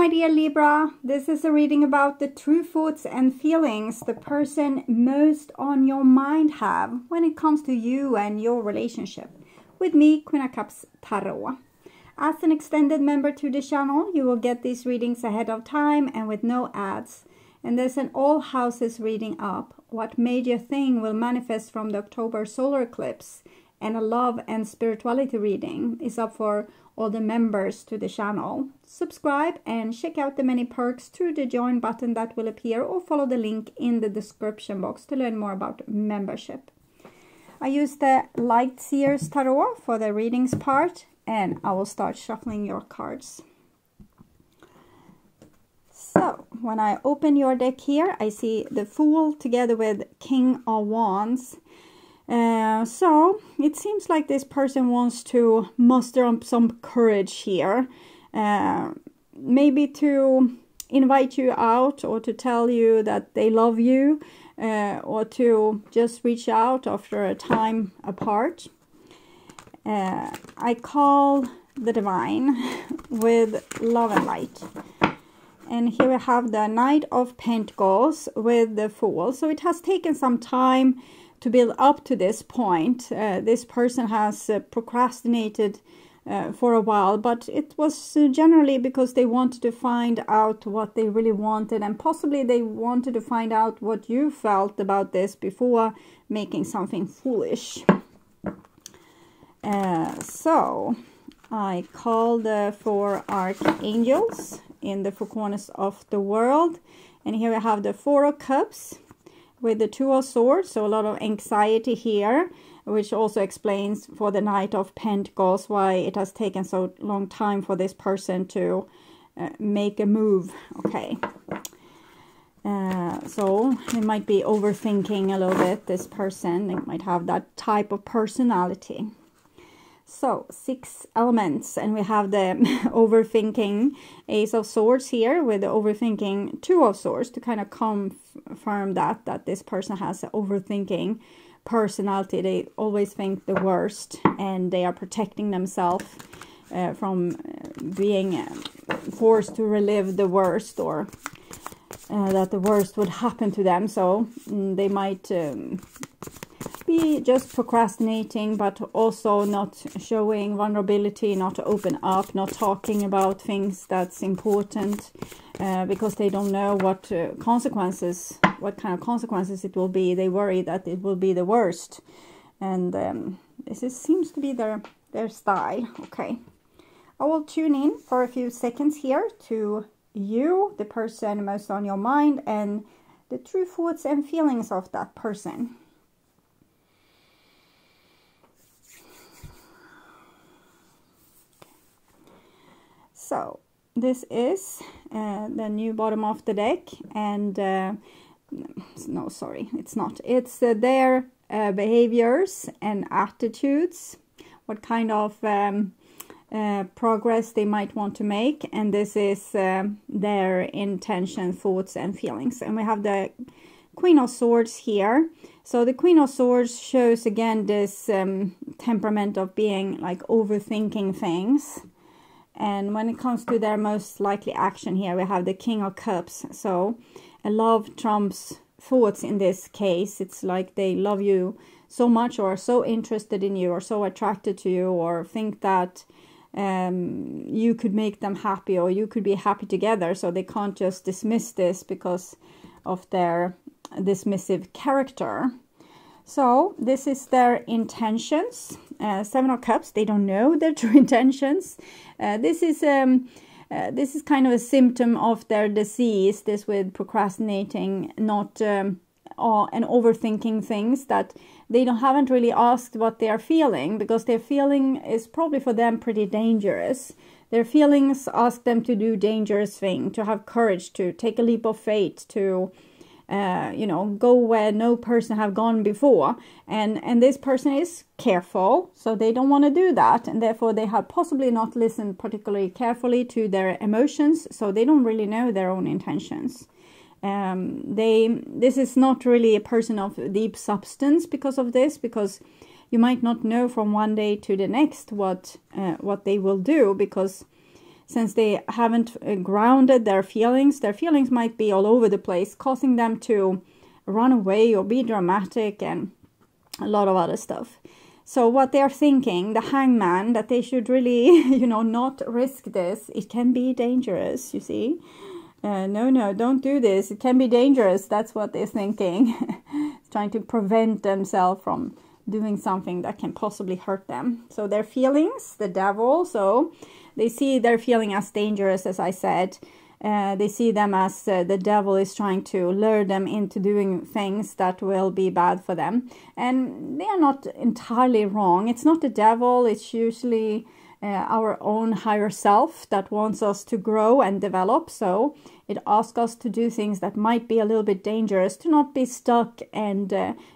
my dear Libra, this is a reading about the true thoughts and feelings the person most on your mind have when it comes to you and your relationship. With me, Queen of Cups Tarot. As an extended member to the channel, you will get these readings ahead of time and with no ads. And there's an all houses reading up. What major thing will manifest from the October solar eclipse? And a love and spirituality reading is up for all the members to the channel. Subscribe and check out the many perks through the join button that will appear, or follow the link in the description box to learn more about membership. I use the light SEER'S tarot for the readings part, and I will start shuffling your cards. So when I open your deck here, I see the Fool together with King of Wands. So it seems like this person wants to muster up some courage here, maybe to invite you out, or to tell you that they love you, or to just reach out after a time apart. I call the Divine with Love and Light. And here we have the Knight of Pentacles with the Fool. So it has taken some time to build up to this point. This person has procrastinated for a while, but it was generally because they wanted to find out what they really wanted, and possibly they wanted to find out what you felt about this before making something foolish. So I call the 4 archangels in the 4 corners of the world, and here we have the 4 of Cups with the 2 of Swords, so a lot of anxiety here, which also explains for the Knight of Pentacles why it has taken so long time for this person to make a move. Okay, so they might be overthinking a little bit, this person. They might have that type of personality. So 6 elements, and we have the overthinking Ace of Swords here with the overthinking 2 of Swords to kind of confirm that this person has an overthinking personality. They always think the worst, and they are protecting themselves from being forced to relive the worst, or that the worst would happen to them. So they might be just procrastinating, but also not showing vulnerability, not open up, not talking about things that's important, because they don't know what consequences, what kind of consequences it will be. They worry that it will be the worst, and this seems to be their style. Okay, I will tune in for a few seconds here to you, the person most on your mind, and the true thoughts and feelings of that person. So this is the new bottom of the deck, and no, sorry, it's not. It's their behaviors and attitudes, what kind of progress they might want to make, and this is their intention, thoughts and feelings. And we have the Queen of Swords here. So the Queen of Swords shows again this temperament of being like overthinking things. And when it comes to their most likely action here, we have the King of Cups. So a love trumps thoughts in this case. It's like they love you so much, or are so interested in you, or so attracted to you, or think that you could make them happy, or you could be happy together. So they can't just dismiss this because of their dismissive character. So this is their intentions. 7 of Cups, they don't know their true intentions. This is kind of a symptom of their disease, this with procrastinating, not and overthinking things, that they haven't really asked what they are feeling, because their feeling is probably for them pretty dangerous. Their feelings ask them to do dangerous things, to have courage, to take a leap of faith, to you know, go where no person have gone before, and this person is careful, so they don't want to do that, and therefore they have possibly not listened particularly carefully to their emotions, so they don't really know their own intentions. This is not really a person of deep substance because of this, because you might not know from one day to the next what they will do, because since they haven't grounded their feelings might be all over the place, causing them to run away or be dramatic and a lot of other stuff. So what they're thinking, the hangman, that they should really, you know, not risk this. It can be dangerous, you see. No, don't do this. It can be dangerous. That's what they're thinking. Trying to prevent themselves from doing something that can possibly hurt them. So their feelings, the devil, so they see their feeling as dangerous, as I said. They see them as the devil is trying to lure them into doing things that will be bad for them. And they are not entirely wrong. It's not the devil. It's usually our own higher self that wants us to grow and develop. So it asks us to do things that might be a little bit dangerous, to not be stuck and,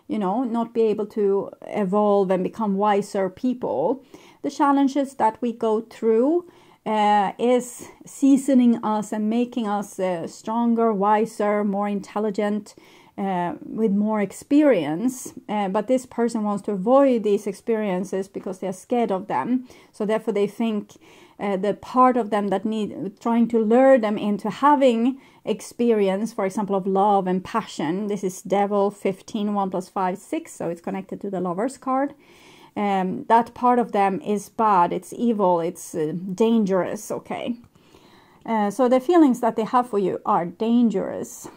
you know, not be able to evolve and become wiser people. The challenges that we go through is seasoning us and making us stronger, wiser, more intelligent, with more experience. But this person wants to avoid these experiences because they're scared of them. So therefore they think the part of them that trying to lure them into having experience, for example, of love and passion. This is Devil 15, 1 + 5, 6. So it's connected to the Lovers card. That part of them is bad, it's evil, it's dangerous, okay? So the feelings that they have for you are dangerous.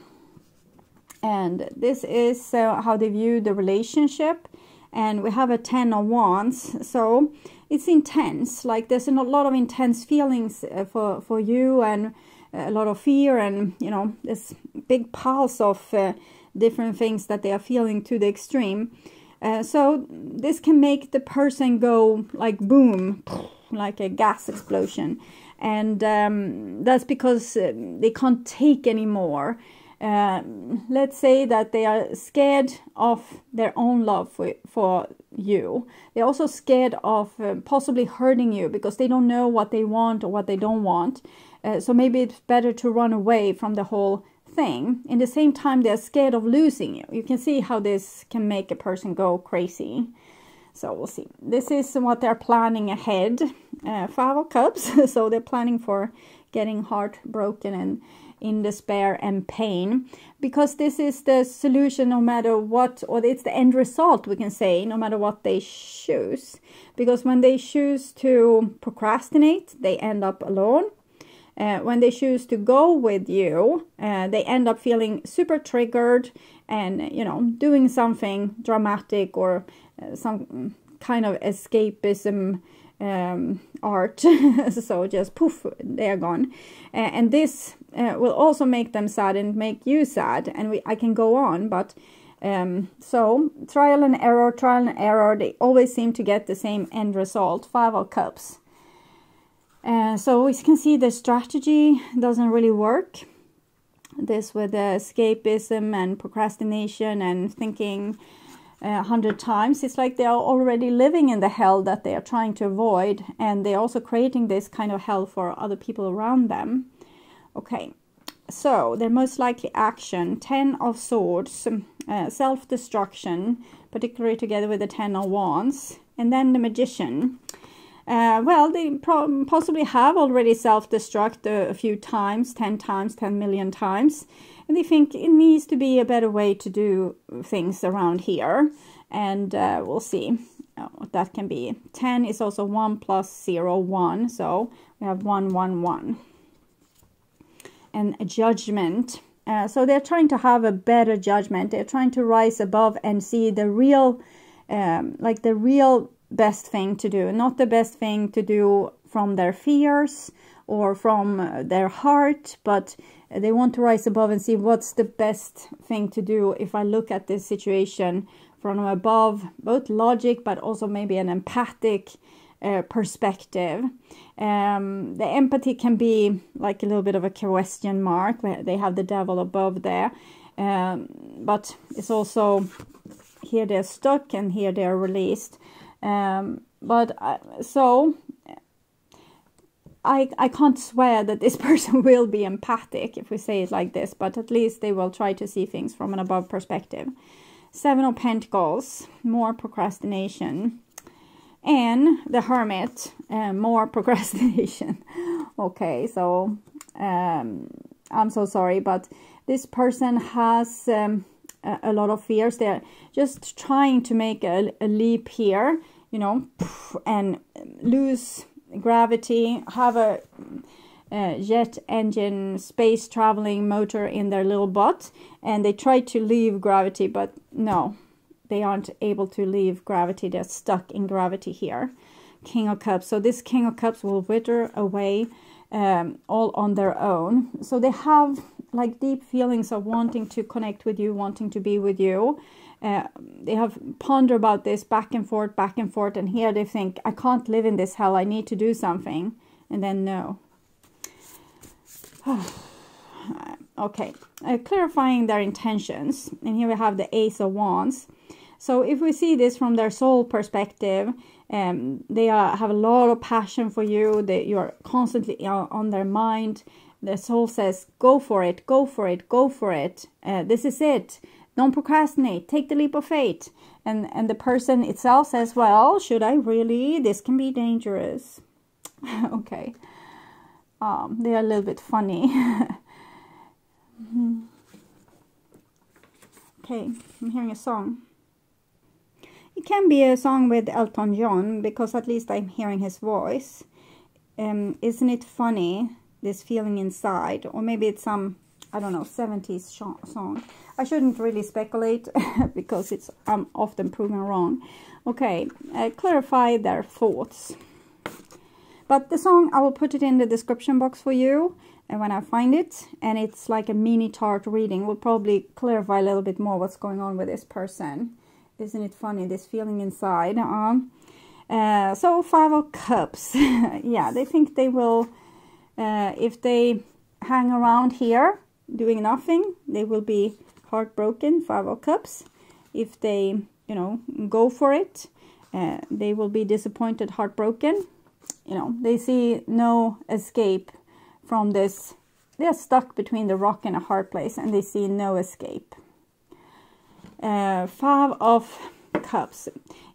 And this is how they view the relationship. And we have a 10 of Wands, so it's intense. Like there's a lot of intense feelings for you, and a lot of fear, and, you know, this big pulse of different things that they are feeling to the extreme. So this can make the person go like boom, like a gas explosion. And that's because they can't take anymore. Let's say that they are scared of their own love for you. They're also scared of possibly hurting you because they don't know what they want or what they don't want. So maybe it's better to run away from the whole thing. In the same time, they're scared of losing you. You can see how this can make a person go crazy. So we'll see. This is what they're planning ahead. 5 of Cups. So they're planning for getting heartbroken and in despair and pain, because this is the solution no matter what, or it's the end result, we can say, no matter what they choose. Because when they choose to procrastinate, they end up alone. When they choose to go with you, they end up feeling super triggered and, you know, doing something dramatic or some kind of escapism art. So just poof, they're gone. And this will also make them sad and make you sad. And I can go on, but so trial and error, they always seem to get the same end result. 5 of Cups. So we can see the strategy doesn't really work. This with the escapism and procrastination and thinking 100 times. It's like they are already living in the hell that they are trying to avoid. And they're also creating this kind of hell for other people around them. Okay, so their most likely action. 10 of Swords. Self-destruction, particularly together with the 10 of Wands. And then the Magician. Well, they possibly have already self-destruct a few times, 10 times, 10 million times. And they think it needs to be a better way to do things around here. And we'll see what that can be. 10 is also 1 + 0, 1. So we have 1, 1, 1. And a Judgment. So they're trying to have a better judgment. They're trying to rise above and see the real, like the real best thing to do, not the best thing to do from their fears or from their heart, but they want to rise above and see what's the best thing to do if I look at this situation from above, both logic but also maybe an empathic perspective. The empathy can be like a little bit of a question mark. They have the devil above there, but it's also here they're stuck and here they're released. So I can't swear that this person will be empathic, if we say it like this, but at least they will try to see things from an above perspective. 7 of Pentacles, more procrastination. And the Hermit, more procrastination. Okay, so I'm so sorry, but this person has a lot of fears. They're just trying to make a leap here, you know, and lose gravity, have a jet engine, space traveling motor in their little butt, and they try to leave gravity, but no, they aren't able to leave gravity. They're stuck in gravity here. King of Cups. So this King of Cups will wither away all on their own. So they have like deep feelings of wanting to connect with you, wanting to be with you. They have pondered about this back and forth, and here they think, I can't live in this hell, I need to do something. And then no. Okay, clarifying their intentions. And here we have the Ace of Wands. So if we see this from their soul perspective, they have a lot of passion for you. You're constantly on their mind. The soul says, go for it, go for it, go for it. This is it. Don't procrastinate. Take the leap of faith. And the person itself says, well, should I really? This can be dangerous. Okay. They are a little bit funny. Okay, I'm hearing a song. It can be a song with Elton John, because at least I'm hearing his voice. Isn't it funny, this feeling inside? Or maybe it's some, I don't know, 70s song. I shouldn't really speculate, because I'm often proven wrong. Okay, clarify their thoughts. But the song, I will put it in the description box for you when I find it. And it's like a mini chart reading. Will probably clarify a little bit more what's going on with this person. Isn't it funny, this feeling inside? So 5 of Cups. Yeah, they think they will, if they hang around here doing nothing, they will be heartbroken. 5 of Cups. If they, you know, go for it, they will be disappointed, heartbroken. You know, they see no escape from this. They're stuck between the rock and a hard place, and they see no escape. 5 of Cups.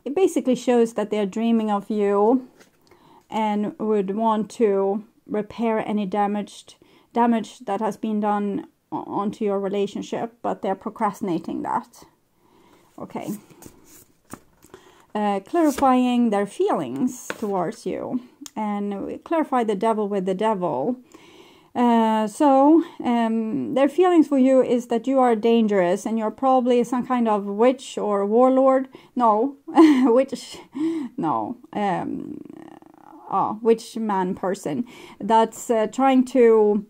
It basically shows that they're dreaming of you and would want to repair any damage that has been done onto your relationship, but they're procrastinating that. Okay. Clarifying their feelings towards you. And we clarify the Devil with the Devil. So their feelings for you is that you are dangerous and you're probably some kind of witch or warlord. No, witch. No, witch man person that's trying to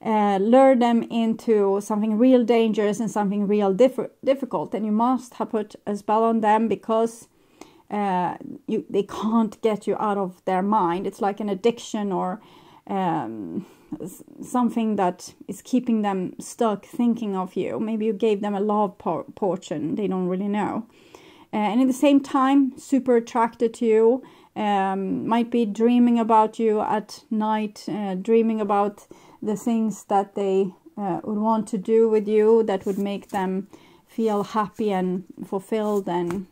lure them into something real dangerous and something real difficult. And you must have put a spell on them, because they can't get you out of their mind. It's like an addiction or something that is keeping them stuck thinking of you. Maybe you gave them a love potion, they don't really know. And at the same time, super attracted to you, might be dreaming about you at night, dreaming about the things that they would want to do with you that would make them feel happy and fulfilled, and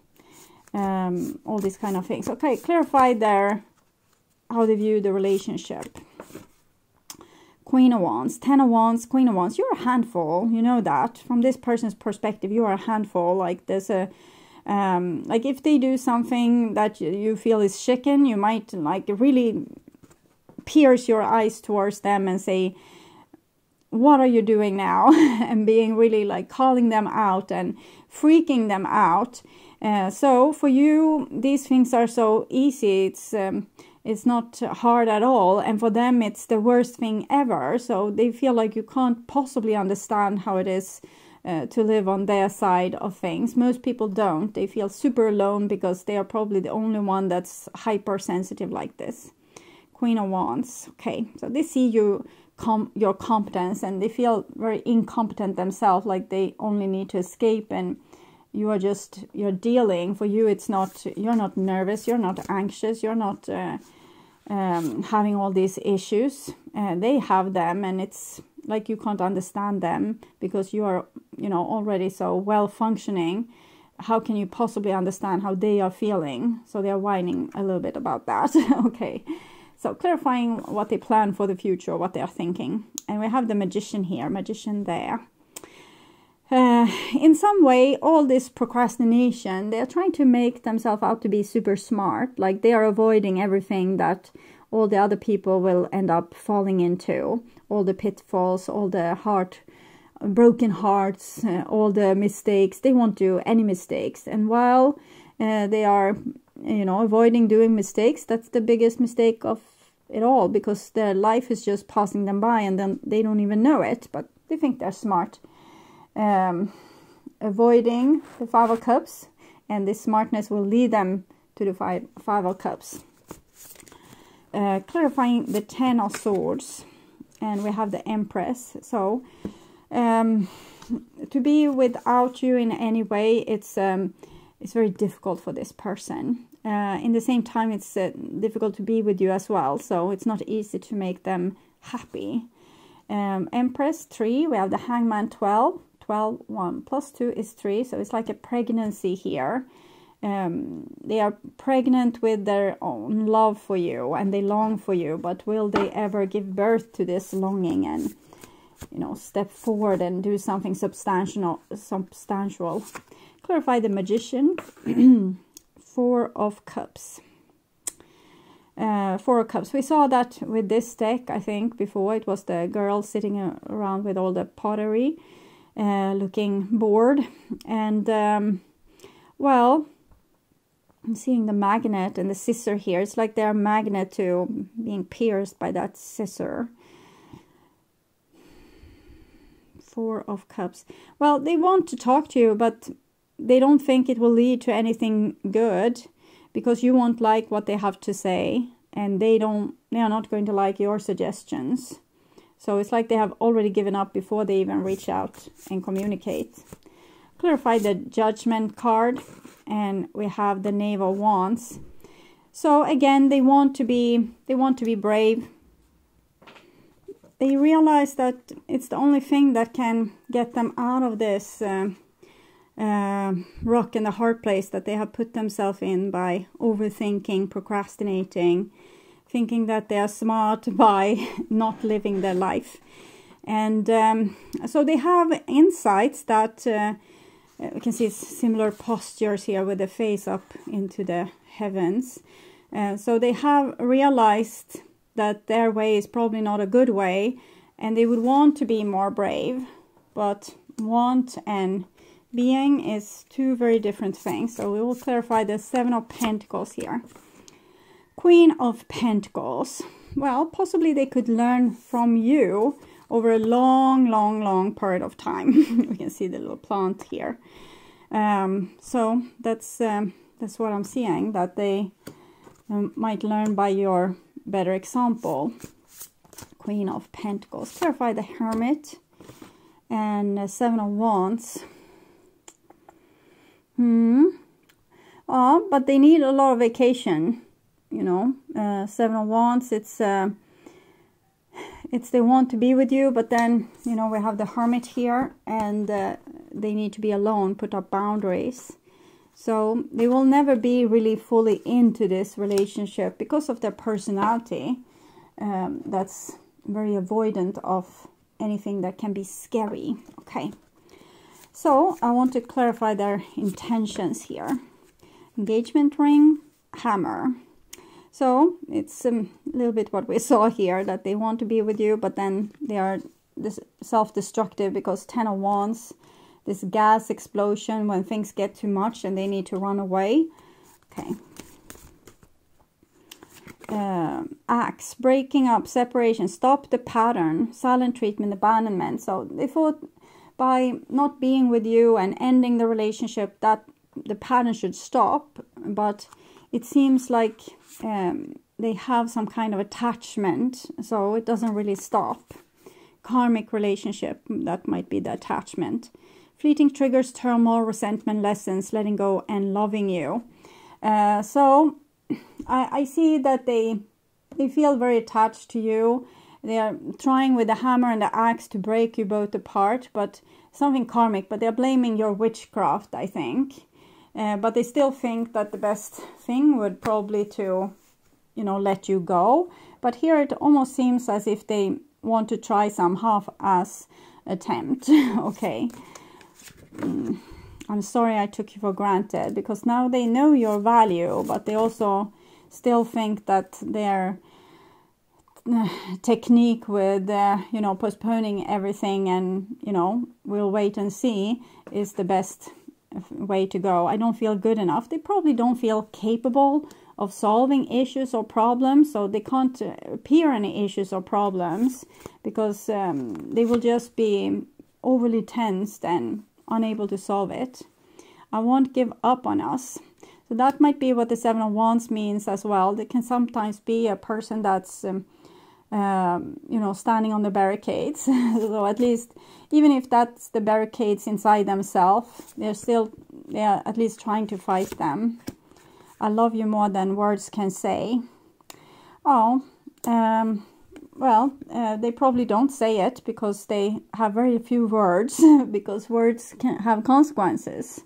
all these kind of things. Okay, clarify how they view the relationship. Queen of Wands, 10 of Wands, Queen of Wands. You're a handful, you know that. From this person's perspective, you are a handful. Like there's a, like if they do something that you feel is chicken, you might like really pierce your eyes towards them and say, what are you doing now? And being really like calling them out and freaking them out. So for you, these things are so easy. It's not hard at all. And for them, it's the worst thing ever. So they feel like you can't possibly understand how it is to live on their side of things. Most people don't. They feel super alone because they are probably the only one that's hypersensitive like this. Queen of Wands. Okay, so they see your competence and they feel very incompetent themselves, like they only need to escape, and you're dealing. For you, it's not, you're not nervous, you're not anxious, you're not having all these issues. They have them, and it's like you can't understand them because you are, already so well functioning. How can you possibly understand how they are feeling? So they are whining a little bit about that. Okay, So clarifying what they plan for the future, what they are thinking. And we have the magician here, magician there. In some way, all this procrastination, they're trying to make themselves out to be super smart. Like they are avoiding everything that all the other people will end up falling into. All the pitfalls, all the broken hearts, all the mistakes. They won't do any mistakes. And while they are, avoiding doing mistakes, that's the biggest mistake of it all, because their life is just passing them by and then they don't even know it, but they think they're smart. Avoiding the Five of Cups, and this smartness will lead them to the Five of Cups. Clarifying the Ten of Swords, and we have the Empress. So to be without you in any way, it's very difficult for this person. In the same time, it's difficult to be with you as well, so it's not easy to make them happy. Empress 3, we have the Hangman 12. 12, 1 plus 2 is 3, so it's like a pregnancy here. They are pregnant with their own love for you, and they long for you, but will they ever give birth to this longing and, step forward and do something substantial? Clarify the Magician. 4 of Cups. 4 of Cups. We saw that with this deck, I think, before. It was the girl sitting around with all the pottery, looking bored. And, well, I'm seeing the magnet and the scissor here. It's like they're a magnet to being pierced by that scissor. 4 of Cups. Well, they want to talk to you, but they don't think it will lead to anything good, because you won't like what they have to say, and they are not going to like your suggestions. So it's like they have already given up before they even reach out and communicate. Clarify the Judgment card, and we have the Knave of Wands. So again, they want to be brave. They realize that it's the only thing that can get them out of this rock and the hard place that they have put themselves in by overthinking, procrastinating, thinking that they are smart by not living their life. And so they have insights that we can see similar postures here with the face up into the heavens. So they have realized that their way is probably not a good way, and they would want to be more brave, but want and being is two very different things. So we will clarify the 7 of Pentacles here. Queen of Pentacles. Well, possibly they could learn from you over a long period of time. We can see the little plant here. So that's what I'm seeing, that they might learn by your better example. Queen of Pentacles. Clarify the Hermit and 7 of Wands. But they need a lot of vacation, 7 of Wands, it's they want to be with you, but then, we have the Hermit here, and they need to be alone, put up boundaries. So they will never be really fully into this relationship because of their personality. That's very avoidant of anything that can be scary. Okay. So I want to clarify their intentions here. Engagement ring, hammer. So it's a little bit what we saw here, that they want to be with you, but then they are self-destructive because 10 of Wands, this gas explosion when things get too much and they need to run away. Okay. Axe, breaking up, separation, stop the pattern, silent treatment, abandonment. So they thought by not being with you and ending the relationship that the pattern should stop, but it seems like they have some kind of attachment, so it doesn't really stop. Karmic relationship, that might be the attachment. Fleeting triggers, turmoil, resentment, lessons, letting go, and loving you. So I see that they feel very attached to you. They are trying with the hammer and the axe to break you both apart, but something karmic, but they're blaming your witchcraft, I think. But they still think that the best thing would probably to, you know, let you go. But here it almost seems as if they want to try some half-ass attempt. Okay. I'm sorry I took you for granted, because now they know your value, but they also still think that their technique with, you know, postponing everything and, you know, we'll wait and see is the best way to go. I don't feel good enough. They probably don't feel capable of solving issues or problems, so they can't appear any issues or problems, because they will just be overly tensed and unable to solve it. I won't give up on us. So that might be what the Seven of Wands means as well. They can sometimes be a person that's you know, standing on the barricades. So at least, even if that's the barricades inside themselves, they're at least trying to fight them. I love you more than words can say. Oh, well, they probably don't say it because they have very few words, because words can have consequences.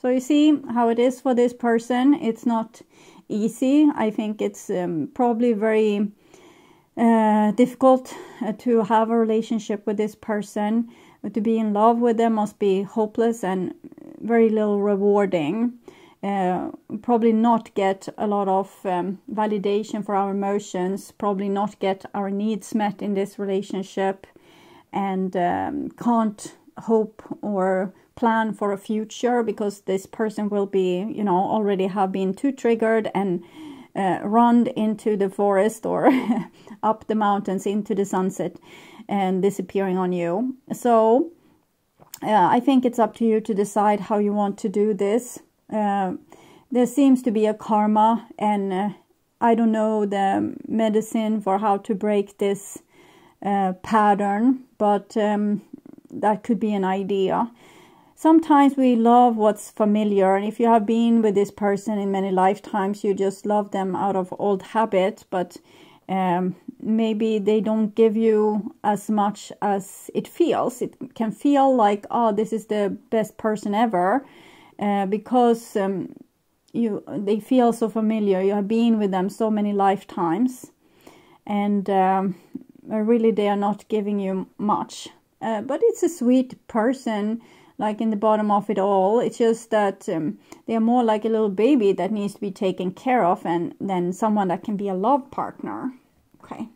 So you see how it is for this person. It's not easy. I think it's probably very difficult to have a relationship with this person. To be in love with them must be hopeless and very little rewarding. Probably not get a lot of validation for our emotions, probably not get our needs met in this relationship, and can't hope or plan for a future, because this person will be, you know, already have been too triggered and run into the forest or up the mountains into the sunset and disappearing on you. So I think it's up to you to decide how you want to do this. There seems to be a karma, and I don't know the medicine for how to break this pattern, but that could be an idea. Sometimes we love what's familiar, and if you have been with this person in many lifetimes, you just love them out of old habit, but maybe they don't give you as much as it feels. It can feel like, oh, this is the best person ever, because they feel so familiar. You have been with them so many lifetimes, and really they are not giving you much. But it's a sweet person, like in the bottom of it all. It's just that they are more like a little baby that needs to be taken care of, and then someone that can be a love partner. Okay.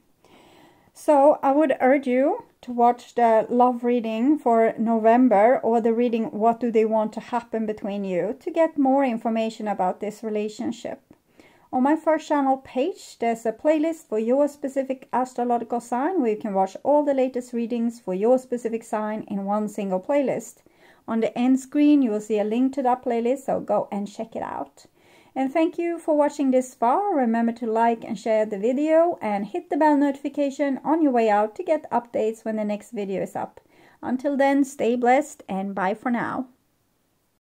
So I would urge you to watch the love reading for November, or the reading What Do They Want to Happen Between You, to get more information about this relationship. On my first channel page, there's a playlist for your specific astrological sign, where you can watch all the latest readings for your specific sign in one single playlist. On the end screen, you will see a link to that playlist, so go and check it out. And thank you for watching this far. Remember to like and share the video, and hit the bell notification on your way out to get updates when the next video is up. Until then, stay blessed and bye for now.